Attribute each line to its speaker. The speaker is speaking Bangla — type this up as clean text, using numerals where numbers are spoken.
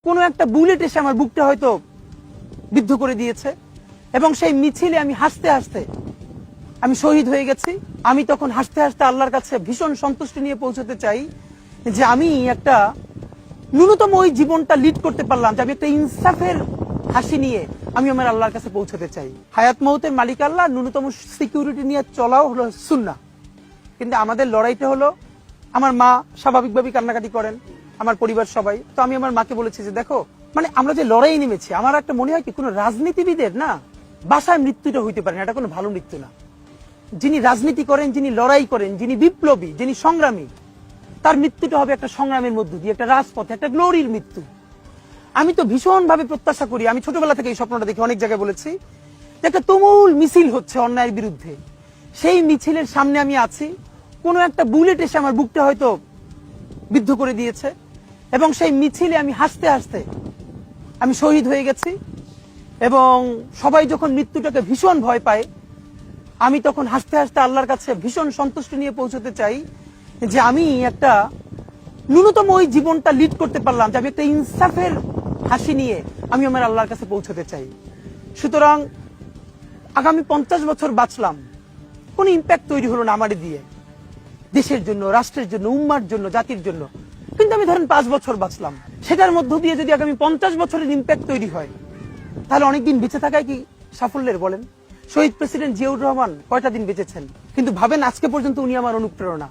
Speaker 1: কোনো একটা বুলেট এসে আমার বুকটা হয়তো বিদ্ধ করে দিয়েছে এবং সেই মিছিলে আমি হাসতে হাসতে আমি শহীদ হয়ে গেছি। আমি তখন হাসতে হাসতে আল্লাহর কাছে ভীষণ সন্তুষ্টি নিয়ে পৌঁছতে চাই যে আমি একটা ন্যূনতম ওই জীবনটা লিড করতে পারলাম, যে আমি একটা ইনসাফের হাসি নিয়ে আমি আমার আল্লাহর কাছে পৌঁছতে চাই। হায়াত মৌতের মালিক আল্লাহ, ন্যূনতম সিকিউরিটি নিয়ে চলাও হলো সুন্নাহ। কিন্তু আমাদের লড়াইটা হলো, আমার মা স্বাভাবিকভাবেই কান্নাকাটি করেন, আমার পরিবার সবাই। তো আমি আমার মাকে বলেছি যে দেখো, মানে আমরা যে লড়াই নেমেছি, আমার একটা মনে হয় কি কোনো রাজনীতিবিদের না বাসায় মৃত্যুটা হইতে পারে না, এটা কোনো ভালো মৃত্যু না। যিনি রাজনীতি করেন, যিনি লড়াই করেন, যিনি বিপ্লবী, যিনি সংগ্রামী, তার মৃত্যুটা হবে একটা সংগ্রামের মধ্য দিয়ে, একটা রাজপথে, একটা গ্লোরির মৃত্যু। আমি তো ভীষণ ভাবে প্রত্যাশা করি, আমি ছোটবেলা থেকে এই স্বপ্নটা দেখি, অনেক জায়গায় বলেছি, যে একটা তুমুল মিছিল হচ্ছে অন্যায়ের বিরুদ্ধে, সেই মিছিলের সামনে আমি আছি, কোনো একটা বুলেট এসে আমার বুকটা হয়তো বিদ্ধ করে দিয়েছে এবং সেই মিছিলে আমি হাসতে হাসতে আমি শহীদ হয়ে গেছি। এবং সবাই যখন মৃত্যুটাকে ভীষণ ভয় পায়, আমি তখন হাসতে হাসতে আল্লাহর কাছে ভীষণ সন্তুষ্টি নিয়ে পৌঁছতে চাই যে আমি একটা ন্যূনতম ওই জীবনটা লিড করতে পারলাম, যে আমি একটা ইনসাফের হাসি নিয়ে আমি আমার আল্লাহর কাছে পৌঁছতে চাই। সুতরাং আগামী 50 বছর বাঁচলাম, কোনো ইম্প্যাক্ট তৈরি হলো না আমার দিয়ে, দেশের জন্য, রাষ্ট্রের জন্য, উম্মার জন্য, জাতির জন্য। কিন্তু আমি ধরেন 5 বছর বাঁচলাম, সেটার মধ্য দিয়ে যদি আগামী 50 বছরের ইম্প্যাক্ট তৈরি হয়, তাহলে অনেকদিন বেঁচে থাকায় কি সাফল্যের বলেন? শহীদ প্রেসিডেন্ট জিয়াউর রহমান কয়টা দিন বেঁচেছেন, কিন্তু ভাবেন আজকে পর্যন্ত উনি আমার অনুপ্রেরণা।